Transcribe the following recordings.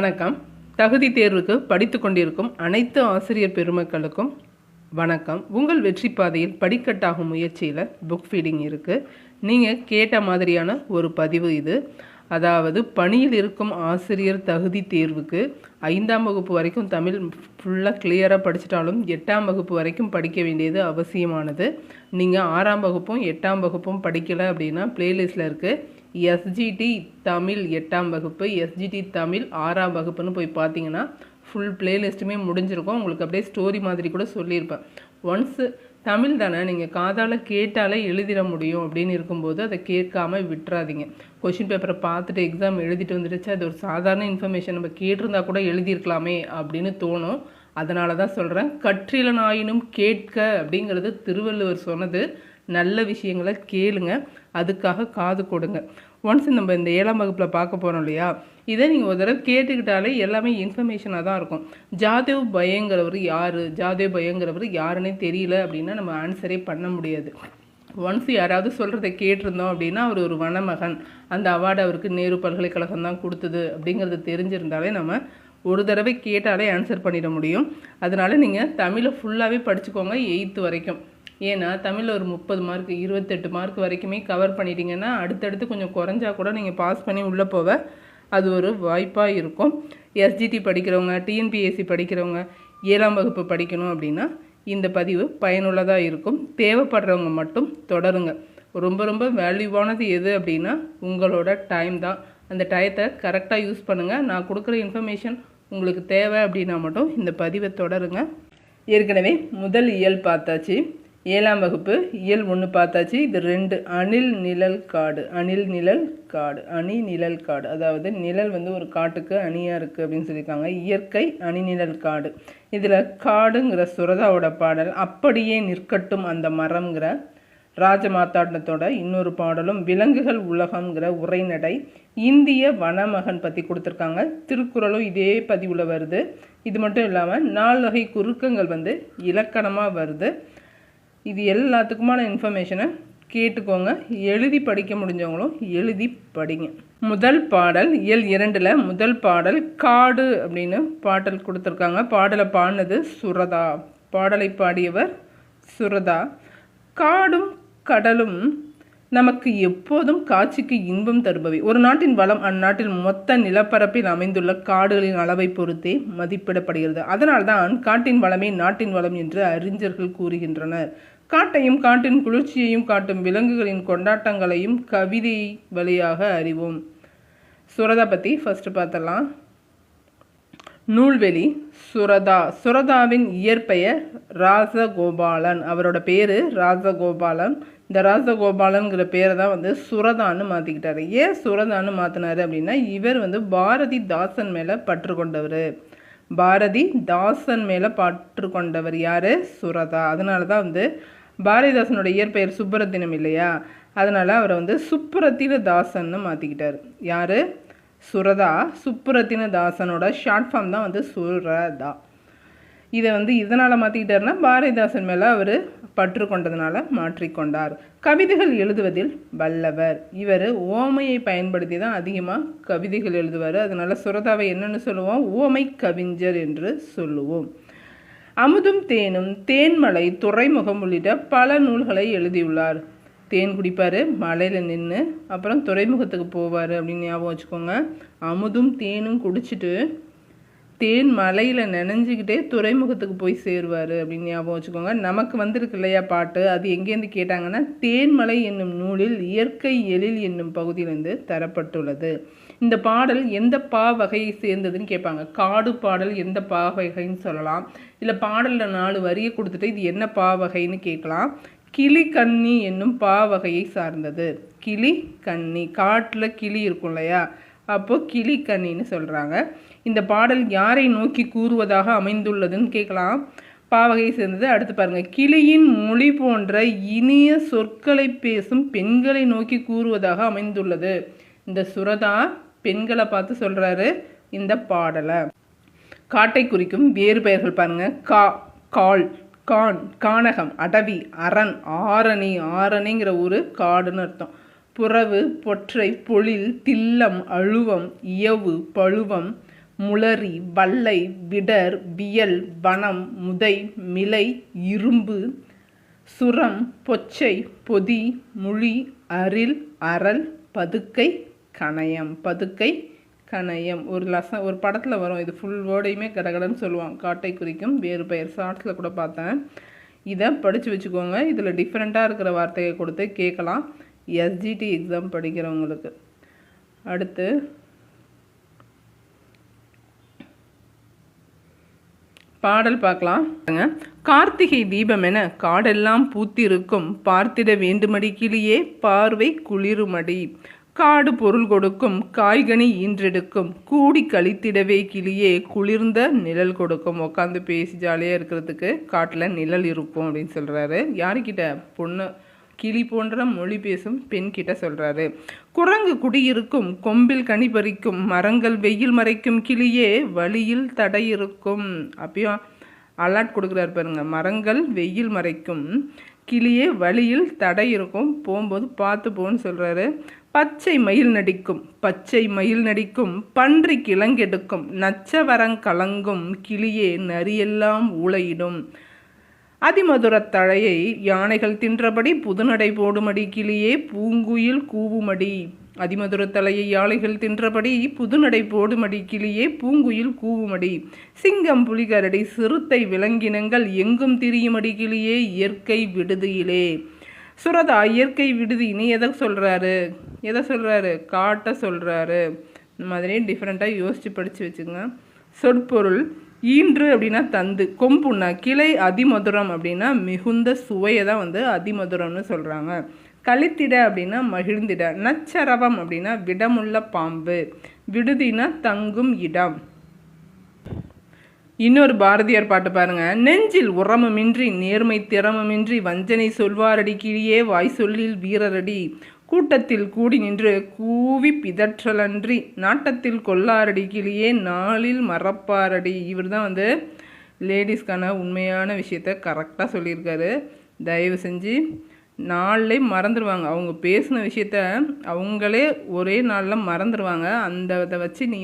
வணக்கம். தகுதி தேர்வுக்கு படித்து கொண்டிருக்கும் அனைத்து ஆசிரியர் பெருமக்களுக்கும் வணக்கம். உங்கள் வெற்றி பாதையில் படிக்கட்டாகும் முயற்சியில் புக் ஃபீடிங் இருக்குது. நீங்கள் கேட்ட மாதிரியான ஒரு பதிவு இது. அதாவது பணியில் இருக்கும் ஆசிரியர் தகுதி தேர்வுக்கு 5ஆம் வகுப்பு வரைக்கும் தமிழ் ஃபுல்லாக கிளியராக படிச்சிட்டாலும் 8ஆம் வகுப்பு வரைக்கும் படிக்க வேண்டியது அவசியமானது. நீங்கள் 6ஆம் வகுப்பும் 8ஆம் வகுப்பும் படிக்கலை அப்படின்னா பிளேலிஸ்ட்டில் இருக்குது. எஸ்ஜிடி தமிழ் 8ஆம் வகுப்பு, எஸ்ஜிடி தமிழ் 6ஆம் வகுப்புன்னு போய் பார்த்தீங்கன்னா ஃபுல் பிளேலிஸ்ட்டுமே முடிஞ்சிருக்கும். உங்களுக்கு அப்படியே ஸ்டோரி மாதிரி கூட சொல்லியிருப்பேன். ஒன்ஸு தமிழ் தானே, நீங்கள் காதால் கேட்டாலே எழுதிட முடியும் அப்படின்னு இருக்கும்போது அதை கேட்காம விட்டுறாதீங்க. கொஷின் பேப்பரை பார்த்துட்டு எக்ஸாம் எழுதிட்டு வந்துடுச்சு, அது ஒரு சாதாரண இன்ஃபர்மேஷன், நம்ம கேட்டிருந்தா கூட எழுதியிருக்கலாமே அப்படின்னு தோணும். அதனால தான் சொல்கிறேன், கற்றிலனாயினும் கேட்க அப்படிங்கிறது திருவள்ளுவர் சொன்னது. நல்ல விஷயங்களை கேளுங்க, அதுக்காக காது கொடுங்க. ஒன்ஸ் நம்ம இந்த 7ஆம் வகுப்பில் பார்க்க போகிறோம் இல்லையா, இதை நீங்கள் ஒரு தடவை கேட்டுக்கிட்டாலே எல்லாமே இன்ஃபர்மேஷனாக தான் இருக்கும். ஜாதேவ் பயங்கிறவர் யார், ஜாதேவ் பயங்கிறவர் யாருன்னே தெரியல அப்படின்னா நம்ம ஆன்சரே பண்ண முடியாது. ஒன்ஸ் யாராவது சொல்கிறத கேட்டிருந்தோம் அப்படின்னா அவர் ஒரு வனமகன், அந்த அவார்டு அவருக்கு நேரு பல்கலைக்கழகம் தான் கொடுத்தது அப்படிங்கிறது தெரிஞ்சிருந்தாலே நம்ம ஒரு தடவை கேட்டாலே ஆன்சர் பண்ணிட முடியும். அதனால் நீங்கள் தமிழை ஃபுல்லாகவே படிச்சுக்கோங்க 8th வரைக்கும். ஏன்னா தமிழில் ஒரு 30 மார்க் 28 மார்க் வரைக்குமே கவர் பண்ணிட்டீங்கன்னா அடுத்தடுத்து கொஞ்சம் குறைஞ்சா கூட நீங்கள் பாஸ் பண்ணி உள்ளே போக அது ஒரு வாய்ப்பாக இருக்கும். எஸ்ஜிடி படிக்கிறவங்க, டிஎன்பிஎஸ்சி படிக்கிறவங்க, 7ஆம் வகுப்பு படிக்கணும் அப்படின்னா இந்த பதிவு பயனுள்ளதாக இருக்கும். தேவைப்படுறவங்க மட்டும் தொடருங்க. ரொம்ப ரொம்ப வேல்யூவானது எது அப்படின்னா உங்களோட டைம் தான். அந்த டயத்தை கரெக்டாக யூஸ் பண்ணுங்கள். நான் கொடுக்குற இன்ஃபர்மேஷன் உங்களுக்கு தேவை அப்படின்னா மட்டும் இந்த பதிவை தொடருங்க. ஏற்கனவே முதல் இயல் பார்த்தாச்சு, 7ஆம் வகுப்பு இயல் 1 பார்த்தாச்சு. இது 2 அணில் நிழல் காடு. அணில் நிழல் காடு, அணி நிழல் காடு, அதாவது நிழல் வந்து ஒரு காட்டுக்கு அணியாக இருக்குது அப்படின்னு சொல்லியிருக்காங்க. இயற்கை அணி நிழல் காடு. இதில் காடுங்கிற சுரதாவோட பாடல், அப்படியே நிற்கட்டும் அந்த மரம்ங்கிற ராஜமாத்தாண்டத்தோட இன்னொரு பாடலும், விலங்குகள் உலகம்ங்கிற உரைநடை, இந்திய வனமகன் பற்றி கொடுத்துருக்காங்க. திருக்குறளும் இதே பதிவில் வருது. இது மட்டும் இல்லாமல் 4 வகை குறுக்கங்கள் வந்து இலக்கணமாக வருது. இது எல்லாத்துக்குமான இன்ஃபர்மேஷனை கேட்டுக்கோங்க. எழுதி படிக்க முடிஞ்சவங்களும் எழுதி படிங்க. முதல் பாடல் இயல் 2ல் முதல் பாடல் காடு அப்படின்னு பாடல் கொடுத்துருக்காங்க. பாடலை பாடினது சுரதா. பாடலை பாடியவர் சுரதா. காடும் கடலும் நமக்கு எப்போதும் காட்சிக்கு இன்பம் தருபவை. ஒரு நாட்டின் வளம் அந்நாட்டில் மொத்த நிலப்பரப்பில் அமைந்துள்ள காடுகளின் அளவை பொறுத்தே மதிப்பிடப்படுகிறது. அதனால்தான் காட்டின் வளமே நாட்டின் வளம் என்று அறிஞர்கள் கூறுகின்றனர். காட்டையும் காட்டின் குளிர்ச்சியையும் காட்டும் விலங்குகளின் கொண்டாட்டங்களையும் கவிதை வழியாக அறிவோம். சுரதா பற்றி ஃபர்ஸ்ட் பார்த்தலாம். நூல்வெளி சுரதா. சுரதாவின் இயற்பெயர் ராசகோபாலன். அவரோட பேர் ராசகோபாலன். இந்த ராசகோபாலன்கிற பேரை தான் வந்து சுரதான்னு மாற்றிக்கிட்டாரு. ஏன் சுரதான்னு மாற்றினாரு அப்படின்னா இவர் வந்து பாரதிதாசன் மேலே பற்று கொண்டவர். பாரதிதாசன் மேலே பற்று கொண்டவர் யார்? சுரதா. அதனால தான் வந்து பாரதிதாசனோட இயற்பெயர் சுப்புரத்தினம் இல்லையா, அதனால் அவரை வந்து சுப்புரத்தின தாசன்னு மாற்றிக்கிட்டார். யார்? சுரதா. சுப்புரத்தின தாசனோட ஷார்ட் ஃபார்ம் தான் வந்து சுரதா. இதை வந்து இதனால் மாற்றிக்கிட்டாருன்னா பாரதிதாசன் மேலே அவர் பற்று கொண்டதுனால மாற்றிக்கொண்டார். கவிதைகள் எழுதுவதில் வல்லவர். இவர் ஓமையை பயன்படுத்தி தான் அதிகமாக கவிதைகள் எழுதுவார். அதனால் சுரதாவை என்னென்னு சொல்லுவோம்? ஓமை கவிஞர் என்று சொல்லுவோம். அமுதும் தேனும், தேன்மலை, துறைமுகம் உள்ளிட்ட பல நூல்களை எழுதியுள்ளார். தேன் குடிப்பார், மலையில் நின்று, அப்புறம் துறைமுகத்துக்கு போவார் அப்படின்னு ஞாபகம் வச்சுக்கோங்க. அமுதும் தேனும் குடிச்சிட்டு தேன் மலையில் நனைஞ்சிக்கிட்டே துறைமுகத்துக்கு போய் சேருவார் அப்படின்னு ஞாபகம் வச்சுக்கோங்க. நமக்கு வந்திருக்கு இல்லையா பாட்டு, அது எங்கேருந்து கேட்டாங்கன்னா தேன்மலை என்னும் நூலில் இயற்கை எழில் என்னும் பகுதியிலிருந்து தரப்பட்டுள்ளது. இந்த பாடல் எந்த பா வகையை சேர்ந்ததுன்னு கேட்பாங்க. காடு பாடல் எந்த பா வகைன்னு சொல்லலாம். இல்லை பாடலில் 4 வரியை கொடுத்துட்டு இது என்ன பா வகைன்னு கேட்கலாம். கிளி கன்னி என்னும் பா வகையை சார்ந்தது. கிளி கன்னி, காட்டில் கிளி இருக்கும் இல்லையா, அப்போது கிளி கன்னின்னு சொல்கிறாங்க. இந்த பாடல் யாரை நோக்கி கூறுவதாக அமைந்துள்ளதுன்னு கேட்கலாம். பாவகையை சேர்ந்தது. அடுத்து பாருங்கள், கிளியின் மொழி போன்ற இனிய சொற்களை பேசும் பெண்களை நோக்கி கூறுவதாக அமைந்துள்ளது. இந்த சுரதா பெண்களை பார்த்து சொல்கிறாரு இந்த பாடலை. காட்டை குறிக்கும் வேறு பெயர்கள் பாருங்கள். கால், கான், கானகம், அடவி, அரண், ஆரணி. ஆரணிங்கிற ஊர் காடுன்னு அர்த்தம். புறவு, பொற்றை, பொழில், தில்லம், அழுவம், இயவு, பழுவம், முளரி, வல்லை, விடர், வியல், வனம், முதை, மிலை, இரும்பு, சுரம், பொச்சை, பொதி, முழி, அரில், அரல், பதுக்கை, கணயம். பதுக்கை, கணயம் ஒரு படத்தில் வரும். இது ஃபுல் வேர்டையுமே கடகடன்னு சொல்லுவான். காட்டை குறிக்கும் வேறு பெயர். ஷார்ட்ஸில் கூட பார்த்தேன். இதை படித்து வச்சுக்கோங்க. இதில் டிஃப்ரெண்ட்டாக இருக்கிற வார்த்தையை கொடுத்து கேட்கலாம் எஸ்ஜிடி எக்ஸாம் படிக்கிறவங்களுக்கு. அடுத்து பாடல் பார்க்கலாம். கார்த்திகை தீபம் என காடெல்லாம் பூத்திருக்கும், பார்த்திட வேண்டுமடி கிளியே பார்வை குளிருமடி. காடு பொருள் கொடுக்கும், காய்கனி ஈன்றெடுக்கும், கூடி கழித்திடவே கிளியே குளிர்ந்த நிழல் கொடுக்கும். உட்காந்து பேசி ஜாலியாக இருக்கிறதுக்கு காட்டில் நிழல் இருக்கும் அப்படின்னு சொல்கிறாரு. யாருக்கிட்ட? பொண்ணு கிளி போன்ற மொழி பேசும் பெண் கிட்ட சொல்கிறாரு. குரங்கு குடியிருக்கும், கொம்பில் கனி பறிக்கும், மரங்கள் வெயில் மறைக்கும் கிளியே வழியில் தடை இருக்கும். அப்பயும் அலர்ட் கொடுக்குறாரு பாருங்க. மரங்கள் வெயில் மறைக்கும் கிளியே வழியில் தடை இருக்கும், போகும்போது பார்த்து போன்னு சொல்கிறாரு. பச்சை மயில் நடிக்கும், பச்சை மயில் நடிக்கும், பன்றி கிழங்கெடுக்கும், நச்சவரங் கலங்கும் கிளியே நரியெல்லாம் ஊளையிடும். அதிமதுரத் தழையை யானைகள் தின்றபடி புதுநடை போடுமடி கிளியே பூங்குயில் கூவுமடி. அதிமதுரத் தலையை யானைகள் தின்றபடி புதுநடை போடுமடி கிளியே பூங்குயில் கூவுமடி. சிங்கம், புலிகரடி, சிறுத்தை, விலங்கினங்கள் எங்கும் திரியுமடி கிளியே இயற்கை விடுதியிலே. சுரதா இயற்கை விடுதி. நீ எதை சொல்கிறாரு? காட்ட சொல்கிறாரு. இந்த மாதிரி டிஃப்ரெண்ட்டாக யோசித்து படித்து வச்சுங்க. சொற்பொருள். ஈன்று அப்படின்னா தந்து, கொம்புன்னா கிளை, அதிமதுரம் அப்படின்னா மிகுந்த சுவையை தான் அதிமதுரம்னு சொல்கிறாங்க. கழித்திட அப்படின்னா மகிழ்ந்திட. நச்சரவம் அப்படின்னா விடமுள்ள பாம்பு. விடுதினா தங்கும் இடம். இன்னொரு பாரதியார் பாட்டு பாருங்க. நெஞ்சில் உரமுமின்றி நேர்மை திறமுமின்றி வஞ்சனை சொல்வாரடி கிளியே வாய் சொல்லில் வீரரடி. கூட்டத்தில் கூடி நின்று கூவி பிதற்றலன்றி நாட்டத்தில் கொல்லாரடி கிளியே நாளில் மறப்பாரடி. இவர் தான் லேடிஸ்க்கான உண்மையான விஷயத்த கரெக்டாக சொல்லியிருக்காரு. தயவு செஞ்சு நாளிலே மறந்துடுவாங்க. அவங்க பேசின விஷயத்த அவங்களே ஒரே நாளில் மறந்துடுவாங்க. இதை வச்சு நீ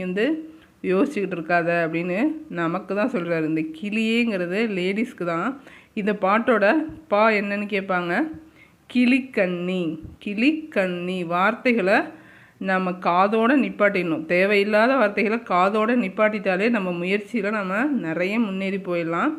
யோசிச்சுக்கிட்டு இருக்காத அப்படின்னு நமக்கு தான் சொல்கிறாரு. இந்த கிளியேங்கிறது லேடிஸ்க்கு தான். இந்த பாட்டோட என்னன்னு கேட்பாங்க. கிளிக்கண்ணி. கிளிக்கண்ணி. வார்த்தைகளை நம்ம காதோடு நிப்பாட்டிடணும். தேவையில்லாத வார்த்தைகளை காதோடு நிப்பாட்டிட்டாலே நம்ம முயற்சியில் நம்ம நிறைய முன்னேறி போயிடலாம்.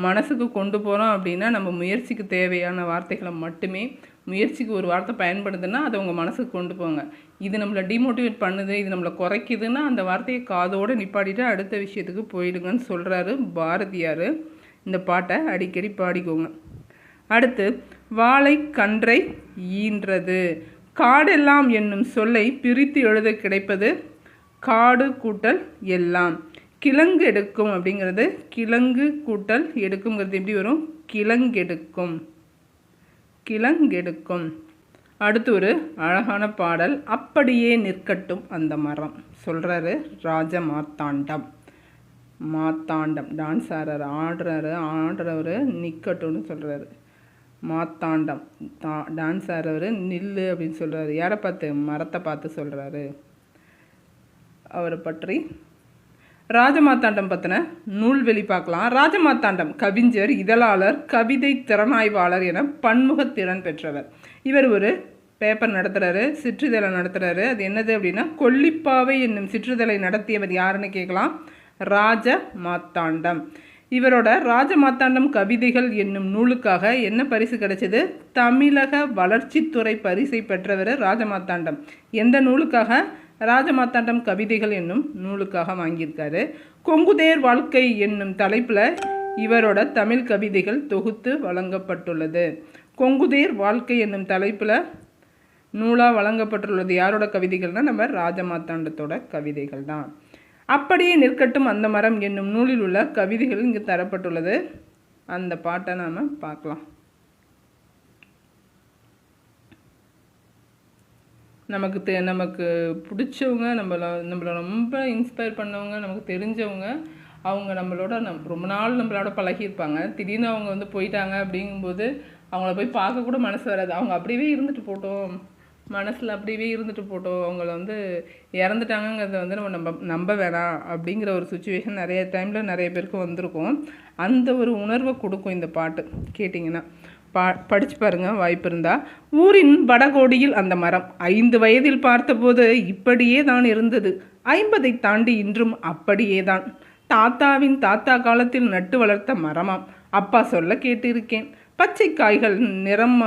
மனசுக்கு கொண்டு போகிறோம் அப்படின்னா நம்ம முயற்சிக்கு தேவையான வார்த்தைகளை மட்டுமே. முயற்சிக்கு ஒரு வார்த்தை பயன்படுதுன்னா அதை உங்கள் மனசுக்கு கொண்டு போங்க. இது நம்மளை டிமோட்டிவேட் பண்ணுது, இது நம்மளை குறைக்குதுன்னா அந்த வார்த்தையை காதோடு நிப்பாட்டிட்டு அடுத்த விஷயத்துக்கு போயிடுங்கன்னு சொல்கிறாரு பாரதியார். இந்த பாட்டை அடிக்கடி பாடிக்கோங்க. அடுத்து வாழை கன்றை ஈன்றது. காடெல்லாம் என்னும் சொல்லை பிரித்து எழுத கிடைப்பது காடு கூட்டல் எல்லாம். கிழங்கு எடுக்கும் அப்படிங்கிறது கிழங்கு கூட்டல் எடுக்குங்கிறது எப்படி வரும்? கிழங்கெடுக்கும். கிழங்கெடுக்கும். அடுத்து ஒரு அழகான பாடல். அப்படியே நிற்கட்டும் அந்த மரம் சொல்கிறாரு ராஜமார்த்தாண்டம். மார்த்தாண்டம் டான்ஸ் ஆடுறவர் நிற்கட்டும்னு சொல்கிறாரு. மார்த்தாண்டம் டான்ஸ் ஆடுறவர் நில்லு அப்படின்னு சொல்கிறாரு. யாரை பார்த்து? மரத்தை பார்த்து சொல்கிறாரு. அவரை பற்றி ராஜமார்த்தாண்டம் பற்றின நூல்வெளி பார்க்கலாம். ராஜமார்த்தாண்டம் கவிஞர், இதழாளர், கவிதை திறனாய்வாளர் என பன்முகத்திறன் பெற்றவர். இவர் ஒரு பேப்பர் நடத்துகிறாரு, சிற்றிதழை நடத்துகிறாரு. அது என்னது அப்படின்னா கொல்லிப்பாவை என்னும் சிற்றிதழை நடத்தியவர் யாருன்னு கேட்கலாம். ராஜமார்த்தாண்டம். இவரோட ராஜமார்த்தாண்டம் கவிதைகள் என்னும் நூலுக்காக என்ன பரிசு கிடைச்சது? தமிழக வளர்ச்சித்துறை பரிசை பெற்றவர் ராஜமார்த்தாண்டம். எந்த நூலுக்காக? ராஜமார்த்தாண்டம் கவிதைகள் என்னும் நூலுக்காக வாங்கியிருக்காரு. கொங்குதேர் வாழ்க்கை என்னும் தலைப்பில் இவரோட தமிழ் கவிதைகள் தொகுத்து வழங்கப்பட்டுள்ளது. கொங்குதேர் வாழ்க்கை என்னும் தலைப்பில் நூலாக வழங்கப்பட்டுள்ளது. யாரோட கவிதைகள்னால் நம்ம ராஜமார்த்தாண்டத்தோட கவிதைகள் தான். அப்படியே நிற்கட்டும் அந்த மரம் என்னும் நூலில் உள்ள கவிதைகள் இங்கு தரப்பட்டுள்ளது. அந்த பாட்டை நாம் பார்க்கலாம். நமக்கு பிடிச்சவங்க, நம்மளை ரொம்ப இன்ஸ்பயர் பண்ணவங்க, நமக்கு தெரிஞ்சவங்க, அவங்க ரொம்ப நாள் நம்மளோட பழகியிருப்பாங்க. திடீர்னு அவங்க போயிட்டாங்க அப்படிங்கும்போது அவங்கள போய் பார்க்க கூட மனசு வராது. அவங்க அப்படியே இருந்துட்டு போட்டோம், மனசில் அப்படியே இருந்துட்டு போட்டோம், அவங்கள வந்து இறந்துட்டாங்கங்கிறத வந்து நம்ப வேணாம் அப்படிங்கிற ஒரு சுச்சுவேஷன் நிறைய டைமில் நிறைய பேருக்கு வந்திருக்கும். அந்த ஒரு உணர்வை கொடுக்கும் இந்த பாட்டு கேட்டிங்கன்னா. படிச்சு பாருங்க வாய்ப்பு இருந்தால். ஊரின் வடகோடியில் அந்த மரம் 5 வயதில் பார்த்தபோது இப்படியே தான் இருந்தது. 50ஐ தாண்டி இன்றும் அப்படியே தான். தாத்தாவின் தாத்தா காலத்தில் நட்டு வளர்த்த மரமாம். அப்பா சொல்ல கேட்டிருக்கேன். பச்சை காய்கள் நிறம்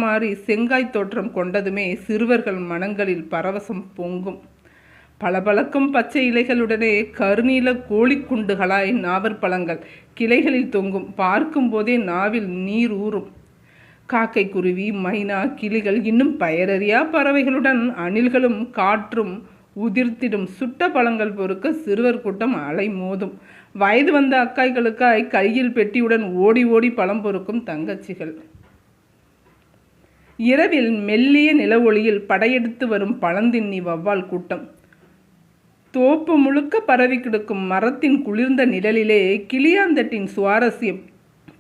மாறி செங்காய் தோற்றம் கொண்டதுமே சிறுவர்கள் மனங்களில் பரவசம் பொங்கும். பளபளக்கும் பச்சை இலைகளுடனே கருநீல கோழிக்குண்டுகளாய் நாவற்பழங்கள் கிளைகளில் தொங்கும். பார்க்கும் போதே நாவில் நீர் ஊறும். காக்கை, குருவி, மைனா, கிளிகள், இன்னும் பெயரறியா பறவைகளுடன் அணில்களும் காற்றும் உதிர்த்திடும். சுட்ட பழங்கள் பொறுக்க சிறுவர் கூட்டம் அலை மோதும். வயது வந்த அக்காய்களுக்காய் கையில் பெட்டியுடன் ஓடி ஓடி பழம் பொறுக்கும் தங்கச்சிகள். இரவில் மெல்லிய நில ஒளியில் படையெடுத்து வரும் பழந்தின்னி வவ்வால் கூட்டம். தோப்பு முழுக்க பரவி கிடக்கும் மரத்தின் குளிர்ந்த நிழலிலே கிளியாந்தட்டின் சுவாரஸ்யம்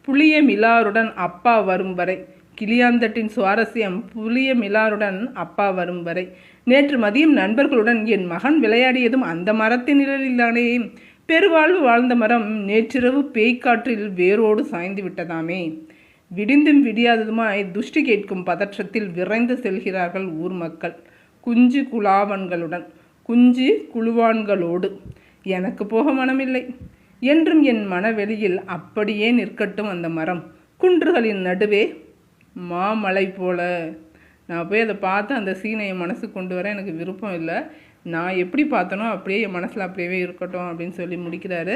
புளிய மிலாருடன் அப்பா வரும் வரை. அப்பா வரும் வரை. நேற்று மதியம் நண்பர்களுடன் என் மகன் விளையாடியதும் அந்த மரத்தின் நிழலில்தானே. பெருவாழ்வு வாழ்ந்த மரம் நேற்றிரவு பேய்க்காற்றில் வேரோடு சாய்ந்து விட்டதாமே. விடிந்தும் விடியாததுமாய் துஷ்டி கேட்கும் பதற்றத்தில் விரைந்து செல்கிறார்கள் ஊர் மக்கள், குஞ்சு குழுவான்களோடு. எனக்கு போக மனமில்லை. என்றும் என் மனவெளியில் அப்படியே நிற்கட்டும் அந்த மரம், குன்றுகளின் நடுவே மாமலை போல. நான் போய் அதை பார்த்து அந்த சீனை என் மனசுக்கு கொண்டு வர எனக்கு விருப்பம் இல்லை. நான் எப்படி பார்த்தனோ அப்படியே என் மனசில் அப்படியே இருக்கட்டும் அப்படின்னு சொல்லி முடிக்கிறாரு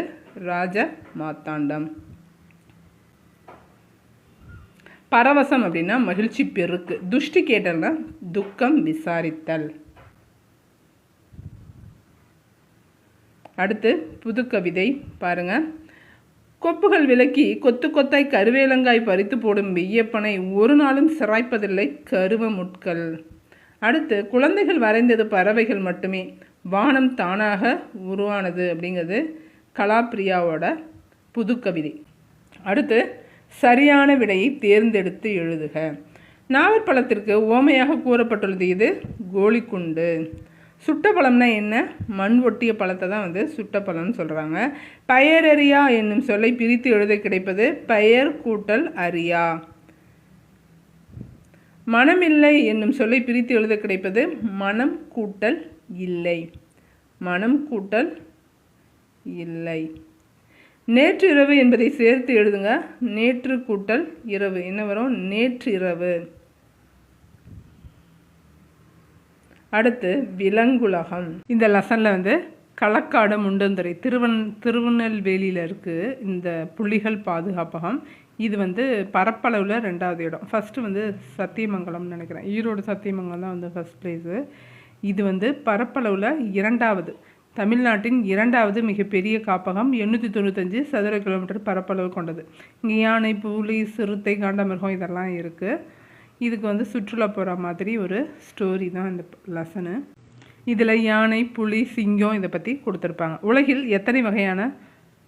ராஜ மார்த்தாண்டம். பரவசம் அப்படின்னா மகிழ்ச்சி பெருக்கு. துஷ்டி கேட்டல்னா துக்கம் விசாரித்தல். அடுத்து புது கவிதை பாருங்க. கொப்புகள் விலக்கி கொத்து கொத்தாய் கருவேலங்காய் பறித்து போடும் வெய்யப்பனை ஒரு நாளும் சிராய்ப்பதில்லை கருவ முட்கள். அடுத்து குழந்தைகள் வரைந்தது பறவைகள் மட்டுமே, வானம் தானாக உருவானது அப்படிங்கிறது கலாப்ரியாவோட புது கவிதை. அடுத்து சரியான விடையை தேர்ந்தெடுத்து எழுதுக. நாவற்பழத்திற்கு ஓமையாக கூறப்பட்டுள்ளது இது கோழிக்குண்டு. சுட்டப்பழம்னா என்ன? மண் ஒட்டிய பழத்தை தான் வந்து சுட்டப்பழம்னு சொல்கிறாங்க. பெயரறியா என்னும் சொல்லை பிரித்து எழுத கிடைப்பது பெயர் கூட்டல் அறியா. மனமில்லை என்னும் சொல்லை பிரித்து எழுத கிடைப்பது மனம் கூட்டல் இல்லை. மனம் கூட்டல் இல்லை. நேற்று இரவு என்பதை சேர்த்து எழுதுங்க. நேற்று கூட்டல் இரவு என்ன வரும்? நேற்று இரவு. அடுத்து விலங்குலகம். இந்த லெசனில் வந்து களக்காடு முண்டந்துறை திருநெல்வேலியில் இருக்குது இந்த புலிகள் பாதுகாப்பகம். இது வந்து பரப்பளவில் 2வது இடம். ஃபஸ்ட்டு வந்து சத்தியமங்கலம்னு நினைக்கிறேன், ஈரோடு சத்தியமங்கலம் தான் வந்து ஃபஸ்ட் ப்ளேஸு. இது வந்து பரப்பளவில் 2வது, தமிழ்நாட்டின் 2வது மிகப்பெரிய காப்பகம். 895 சதுர கிலோமீட்டர் பரப்பளவு கொண்டது. இங்கே யானை, புலி, சிறுத்தை, காண்டமிருகம் இதெல்லாம் இருக்குது. இதுக்கு வந்து சுற்றுலா போகிற மாதிரி ஒரு ஸ்டோரி தான் இந்த லெசனு. இதில் யானை, புலி, சிங்கம் இதை பற்றி கொடுத்துருப்பாங்க. உலகில் எத்தனை வகையான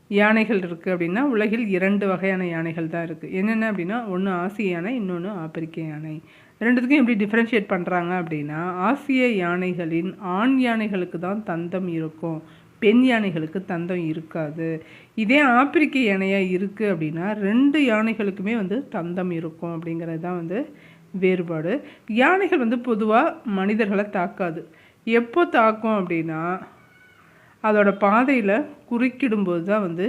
யானைகள் இருக்குது அப்படின்னா, உலகில் 2 வகையான யானைகள் தான் இருக்குது. என்னென்ன அப்படின்னா, ஒன்று ஆசிய யானை, இன்னொன்று ஆப்பிரிக்க யானை. ரெண்டுத்துக்கும் எப்படி டிஃப்ரென்ஷியேட் பண்ணுறாங்க அப்படின்னா, ஆசிய யானைகளின் ஆண் யானைகளுக்கு தான் தந்தம் இருக்கும், பெண் யானைகளுக்கு தந்தம் இருக்காது. இதே ஆப்பிரிக்க யானையாக இருக்குது அப்படின்னா 2 யானைகளுக்குமே வந்து தந்தம் இருக்கும் அப்படிங்கிறது தான் வந்து வேறுபாடு. யானைகள் வந்து பொதுவாக மனிதர்களை தாக்காது. எப்போ தாக்கும் அப்படின்னா, அதோட பாதையில் குறுக்கிடும்போது தான் வந்து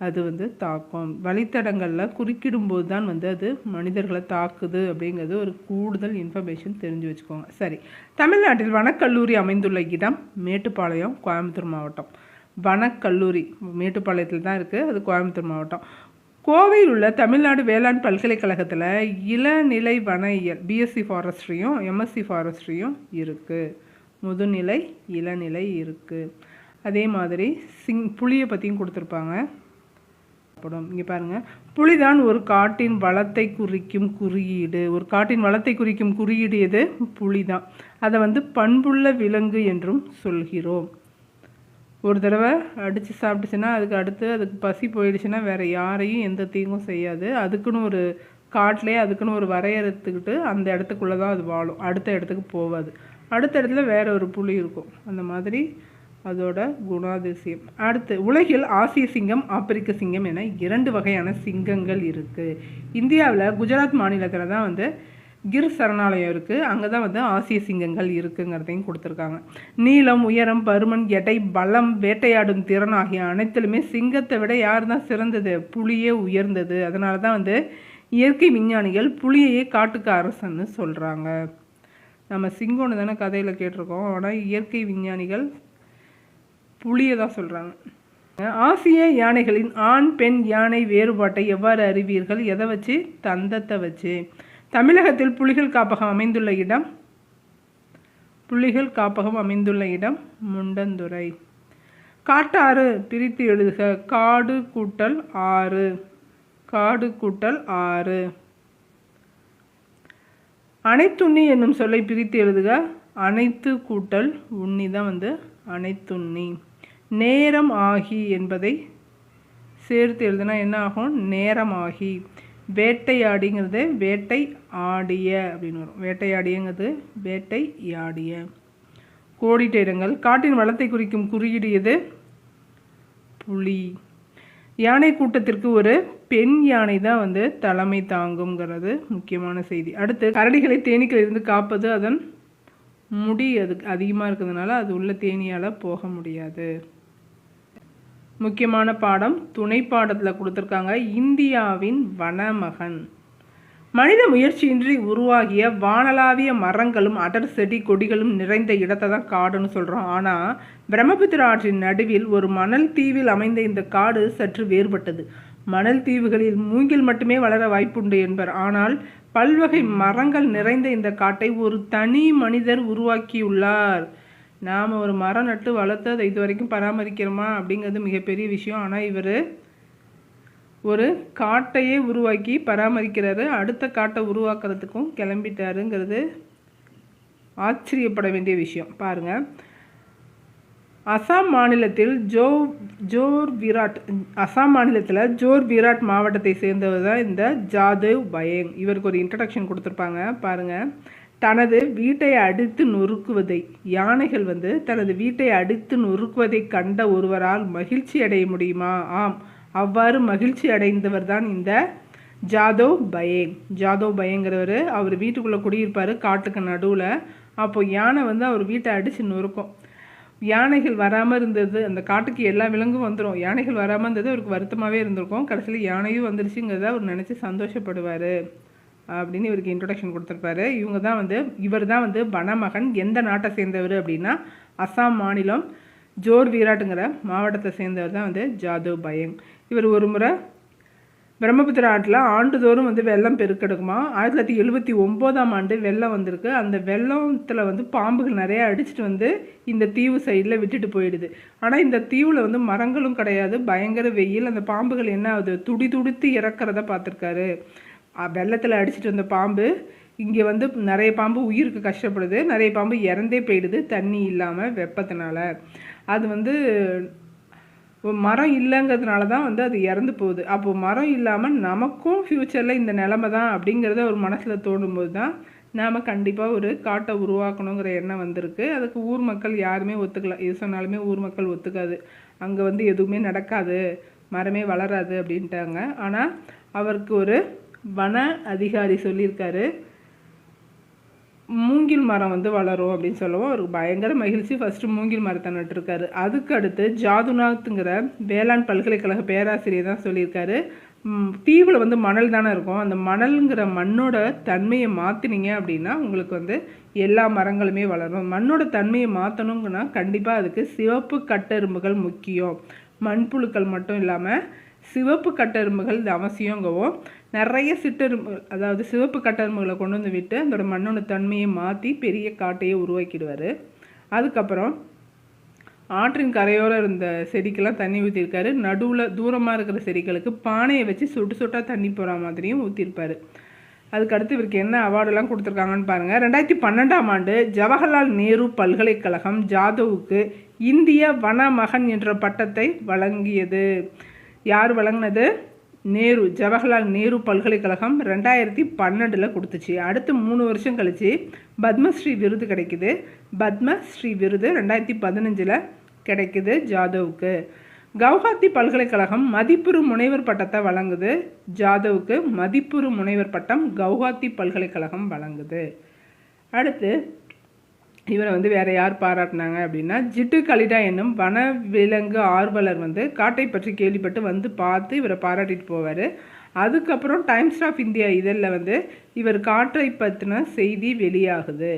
அது வந்து தாக்கும். வழித்தடங்களில் குறுக்கிடும்போது தான் வந்து அது மனிதர்களை தாக்குது அப்படிங்கிறது ஒரு கூடுதல் இன்ஃபர்மேஷன் தெரிஞ்சு வச்சுக்கோங்க. சரி, தமிழ்நாட்டில் வனக்கல்லூரி அமைந்துள்ள இடம் மேட்டுப்பாளையம், கோயம்புத்தூர் மாவட்டம். வனக்கல்லூரி மேட்டுப்பாளையத்தில் தான் இருக்குது, அது கோயம்புத்தூர் மாவட்டம். கோவையில் உள்ள தமிழ்நாடு வேளாண் பல்கலைக்கழகத்தில் இளநிலை வனயியல் பிஎஸ்சி ஃபாரஸ்ட்ரியும் எம்எஸ்சி ஃபாரஸ்ட்ரியும் இருக்குது. முதுநிலை, இளநிலை இருக்குது. அதே மாதிரி புலியை பற்றியும் கொடுத்துருப்பாங்க. இங்கே பாருங்கள், புலிதான் ஒரு காட்டின் வளத்தை குறிக்கும் குறியீடு. ஒரு காட்டின் வளத்தை குறிக்கும் குறியீடு எது? புலி தான். அதை வந்து பண்புள்ள விலங்கு என்றும் சொல்கிறோம். ஒரு தடவை அடித்து சாப்பிட்டுச்சுன்னா அதுக்கு பசி போயிடுச்சுன்னா வேறு யாரையும் எந்த தீங்கும் செய்யாது. அதுக்குன்னு ஒரு காட்டிலே அதுக்குன்னு ஒரு வரையறுத்துக்கிட்டு அந்த இடத்துக்குள்ளே தான் அது வாழும், அடுத்த இடத்துக்கு போகாது. அடுத்த இடத்துல வேற ஒரு புலி இருக்கும். அந்த மாதிரி அதோட குணாதிசயம். அடுத்து, உலகில் ஆசிய சிங்கம், ஆப்பிரிக்க சிங்கம் என 2 வகையான சிங்கங்கள் இருக்குது. இந்தியாவில் குஜராத் மாநிலத்தில் தான் வந்து கிர் சரணாலயம் இருக்குது. அங்கே தான் வந்து ஆசிய சிங்கங்கள் இருக்குங்கிறதையும் கொடுத்துருக்காங்க. நீளம், உயரம், பருமன், எடை, பலம், வேட்டையாடும் திறன் ஆகிய அனைத்திலுமே சிங்கத்தை விட யார் தான் சிறந்தது? புலியே உயர்ந்தது. அதனால தான் வந்து இயற்கை விஞ்ஞானிகள் புலியையே காட்டுக்கு அரசன்னு சொல்கிறாங்க. நம்ம சிங்கம்னு தானே கதையில் கேட்டிருக்கோம், ஆனால் இயற்கை விஞ்ஞானிகள் புலியை தான் சொல்கிறாங்க. ஆசிய யானைகளின் ஆண் பெண் யானை வேறுபாட்டை எவ்வாறு அறிவீர்கள்? எதை வச்சு? தந்தத்தை வச்சு. தமிழகத்தில் புலிகள் காப்பகம் அமைந்துள்ள இடம் முண்டந்துறை. காட்டாறு பிரித்து எழுதுக. காடு கூட்டல் ஆறு. அனைத்துண்ணி என்னும் சொல்லை பிரித்து எழுதுக. அனைத்து கூட்டல் உண்ணி தான் வந்து அனைத்துண்ணி. நேரம் ஆகி என்பதை சேர்த்து எழுதுனா என்ன ஆகும்? நேரம் ஆகி. வேட்டையாடிங்கிறது வேட்டை ஆடிய அப்படின்னு வரும். வேட்டையாடியங்கிறது வேட்டை யாடிய. கோடிட்ட இடங்கள். காட்டின் வளத்தை குறிக்கும் குறியீடு எது? புலி. யானை கூட்டத்திற்கு ஒரு பெண் யானை தான் வந்து தலைமை தாங்குங்கிறது முக்கியமான செய்தி. அடுத்து, கரடிகளை தேனீக்களில் இருந்து காப்பது அதன் முடி அதுக்கு அதிகமாக இருக்கிறதுனால அது உள்ள தேனீயால் போக முடியாது. முக்கியமான பாடம் துணை பாடத்தில் கொடுத்துருக்காங்க. இந்தியாவின் வனமகன். மனித முயற்சியின்றி உருவாகிய வானளாவிய மரங்களும் அடர் செடி கொடிகளும் நிறைந்த இடத்தை தான் காடுன்னு சொல்கிறோம். ஆனால் பிரம்மபுத்திரா ஆற்றின் நடுவில் ஒரு மணல் தீவில் அமைந்த இந்த காடு சற்று வேறுபட்டது. மணல் தீவுகளில் மூங்கில் மட்டுமே வளர வாய்ப்புண்டு என்பர். ஆனால் பல்வகை மரங்கள் நிறைந்த இந்த காட்டை ஒரு தனி மனிதர் உருவாக்கியுள்ளார். நாம் ஒரு மரம் நட்டு வளர்த்து அதை இது வரைக்கும் பராமரிக்கிறோமா அப்படிங்கிறது மிகப்பெரிய விஷயம். ஆனால் இவர் ஒரு காட்டையே உருவாக்கி பராமரிக்கிறாரு. அடுத்த காட்டை உருவாக்குறதுக்கும் கிளம்பிட்டாருங்கிறது ஆச்சரியப்பட வேண்டிய விஷயம். பாருங்கள், அசாம் மாநிலத்தில் ஜோர் விராட் மாவட்டத்தை சேர்ந்தவர் தான் இந்த ஜாதவ் பயங். இவருக்கு ஒரு இன்ட்ரடக்ஷன் கொடுத்துருப்பாங்க பாருங்கள். தனது வீட்டை அடித்து நொறுக்குவதை, யானைகள் வந்து தனது வீட்டை அடித்து நொறுக்குவதை கண்ட ஒருவரால் மகிழ்ச்சி அடைய முடியுமா? ஆம், அவ்வாறு மகிழ்ச்சி அடைந்தவர் தான் இந்த ஜாதவ் பயங்கிறவர். அவர் வீட்டுக்குள்ளே குடியிருப்பார் காட்டுக்கு நடுவில். அப்போது யானை வந்து அவர் வீட்டை அடித்து நொறுக்கும். யானைகள் வராமல் இருந்தது, அந்த காட்டுக்கு எல்லா விலங்கும் வந்துடும். யானைகள் வராமல் இருந்தது அவருக்கு வருத்தமாகவே இருந்திருக்கும். கடைசியில் யானையும் வந்துருச்சுங்கிறத அவர் நினச்சி சந்தோஷப்படுவார் அப்படின்னு இவருக்கு இன்ட்ரொடக்ஷன் கொடுத்துருப்பாரு. இவர் தான் வந்து வனமகன். எந்த நாட்டை சேர்ந்தவர் அப்படின்னா அசாம் மாநிலம் ஜோர் விராட்டுங்கிற மாவட்டத்தை சேர்ந்தவர் தான் வந்து ஜாதவ் பயங். இவர் ஒரு முறை பிரம்மபுத்திரா ஆற்றில் ஆண்டுதோறும் வந்து வெள்ளம் பெருக்கெடுக்குமா. 1979ஆம் ஆண்டு வெள்ளம் வந்திருக்கு. அந்த வெள்ளத்தில் வந்து பாம்புகள் நிறையா அடிச்சுட்டு வந்து இந்த தீவு சைடில் விட்டுட்டு போயிடுது. ஆனால் இந்த தீவில் வந்து மரங்களும் கிடையாது, பயங்கர வெயில். அந்த பாம்புகள் என்ன ஆகுது? துடித்து இறக்கிறத பார்த்துருக்காரு. வெள்ளத்தில் அடிச்சுட்டு வந்த பாம்பு இங்கே வந்து நிறைய பாம்பு உயிருக்கு கஷ்டப்படுது, நிறைய பாம்பு இறந்தே போயிடுது தண்ணி இல்லாமல் வெப்பத்தினால. அது வந்து மரம் இல்லைங்கிறதுனால தான் வந்து அது இறந்து போகுது. அப்போது மரம் இல்லாமல் நமக்கும் ஃப்யூச்சரில் இந்த நிலமை தான் அப்படிங்கிறத ஒரு மனசில் தோணும்போது தான் நாம் கண்டிப்பாக ஒரு காட்டை உருவாக்கணுங்கிற எண்ணம் வந்திருக்கு. அதுக்கு ஊர் மக்கள் யாருமே ஒத்துக்கல. எது சொன்னாலுமே ஊர் மக்கள் ஒத்துக்காது. அங்கே வந்து எதுவுமே நடக்காது, மரமே வளராது அப்படின்ட்டாங்க. ஆனால் அவருக்கு ஒரு வன அதிகாரி சொல்லியிருக்காரு, மூங்கில் மரம் வந்து வளரும் அப்படின்னு சொல்லவும் அவருக்கு பயங்கர மகிழ்ச்சி. ஃபஸ்ட்டு மூங்கில் மரத்தை நட்டுருக்காரு. அதுக்கு அடுத்து ஜாதுநாத்ங்கிற வேளாண் பல்கலைக்கழக பேராசிரியர் தான் சொல்லியிருக்காரு, தீவில் வந்து மணல் தானே இருக்கும், அந்த மணலுங்கிற மண்ணோட தன்மையை மாற்றினீங்க அப்படின்னா உங்களுக்கு வந்து எல்லா மரங்களுமே வளரும். மண்ணோட தன்மையை மாற்றணுங்கன்னா கண்டிப்பாக அதுக்கு சிவப்பு கட்டெரும்புகள் முக்கியம். மண்புழுக்கள் மட்டும் இல்லாமல் சிவப்பு கட்டெரும்புகள் இது அவசியங்கவும், நிறைய சிட்டெரும்புகள் அதாவது சிவப்பு கட்டெரும்புகளை கொண்டு வந்து விட்டு அதோட மண்ணோட தன்மையை மாற்றி பெரிய காட்டையே உருவாக்கிடுவார். அதுக்கப்புறம் ஆற்றின் கரையோரம் இருந்த செடிக்கெல்லாம் தண்ணி ஊற்றிருக்காரு. நடுவில் தூரமாக இருக்கிற செடிகளுக்கு பானையை வச்சு சொட்டாக தண்ணி போகிற மாதிரியும் ஊற்றிருப்பார். அதுக்கடுத்து இவருக்கு என்ன அவார்டெல்லாம் கொடுத்துருக்காங்கன்னு பாருங்கள். 2012ஆம் ஆண்டு ஜவஹர்லால் நேரு பல்கலைக்கழகம் ஜாதவுக்கு இந்திய வனமகன் என்ற பட்டத்தை வழங்கியது. யார் வழங்கினது? நேரு ஜவஹர்லால் நேரு பல்கலைக்கழகம் 2012 கொடுத்துச்சு. அடுத்து 3 வருஷம் கழித்து பத்மஸ்ரீ விருது கிடைக்குது. பத்மஸ்ரீ விருது 2015 கிடைக்குது ஜாதவுக்கு. கவுஹாத்தி பல்கலைக்கழகம் மதிப்புறு முனைவர் பட்டத்தை வழங்குது ஜாதவுக்கு. மதிப்புறு முனைவர் பட்டம் கவுஹாத்தி பல்கலைக்கழகம் வழங்குது. அடுத்து இவரை வேறு யார் பாராட்டினாங்க அப்படின்னா, ஜிட்டு கலிடா என்னும் வனவிலங்கு ஆர்வலர் காட்டை பற்றி கேள்விப்பட்டு பார்த்து இவரை பாராட்டிட்டு போவார். அதுக்கப்புறம் டைம்ஸ் ஆஃப் இந்தியா இதழில் இவர் காற்றை பற்றின செய்தி வெளியாகுது.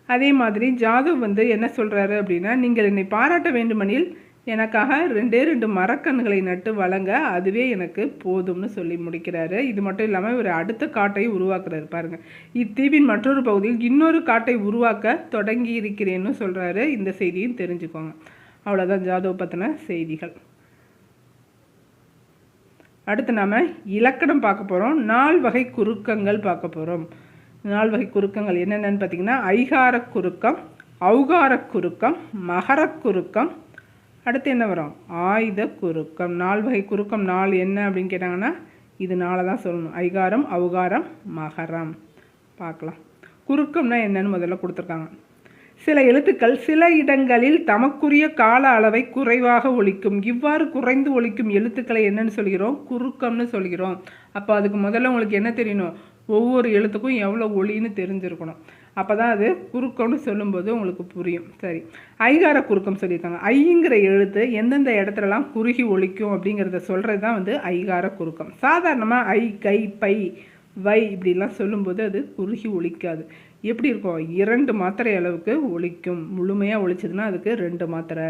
அதே மாதிரி ஜாதவ் என்ன சொல்கிறாரு அப்படின்னா, நீங்கள் என்னை பாராட்ட வேண்டுமெனில் எனக்காக 2 மரக்கன்றுகளை நட்டு வழங்க அதுவே எனக்கு போதும்னு சொல்லி முடிக்கிறாரு. இது மட்டும் இல்லாமல் இவர் அடுத்த காட்டை உருவாக்குறாரு. பாருங்கள், இத்தீவின் மற்றொரு பகுதியில் இன்னொரு காட்டை உருவாக்க தொடங்கி இருக்கிறேன்னு சொல்கிறாரு. இந்த செய்தியும் தெரிஞ்சுக்கோங்க. அவ்வளோதான் ஜாதவ் பற்றின செய்திகள். அடுத்து நாம் இலக்கணம் பார்க்க போகிறோம். 4 வகை குறுக்கங்கள் பார்க்க போகிறோம். 4 வகை குறுக்கங்கள் என்னென்னு பார்த்தீங்கன்னா, ஐகார குறுக்கம், ஔகார குறுக்கம், மகர குறுக்கம், அடுத்து என்ன வரும், ஆயுத குறுக்கம். 4 வகை குறுக்கம். 4 என்ன அப்படின்னு கேட்டாங்கன்னா இது 4 தான் சொல்லணும். ஐகாரம், ஔகாரம், மகரம். பார்க்கலாம். குறுக்கம்னா என்னன்னு முதல்ல கொடுத்துருக்காங்க. சில எழுத்துக்கள் சில இடங்களில் தமக்குரிய கால அளவை குறைவாக ஒலிக்கும். இவ்வாறு குறைந்து ஒலிக்கும் எழுத்துக்களை என்னன்னு சொல்கிறோம், குறுக்கம்னு சொல்கிறோம். அப்போ அதுக்கு முதல்ல உங்களுக்கு என்ன தெரியணும், ஒவ்வொரு எழுத்துக்கும் எவ்வளோ ஒலின்னு தெரிஞ்சிருக்கணும். அப்போ தான் அது குறுக்கம்னு சொல்லும்போது உங்களுக்கு புரியும். சரி, ஐகார குறுக்கம் சொல்லியிருக்காங்க. ஐங்கிற எழுத்து எந்தெந்த இடத்துலலாம் குறுகி ஒலிக்கும் அப்படிங்கிறத சொல்கிறது தான் ஐகார குறுக்கம். சாதாரணமாக ஐ, கை, பை, வை இப்படிலாம் சொல்லும்போது அது குறுகி ஒலிக்காது. எப்படி இருக்கும், 2 மாத்திரை அளவுக்கு ஒலிக்கும். முழுமையாக ஒலிச்சதுன்னா அதுக்கு 2 மாத்திரை.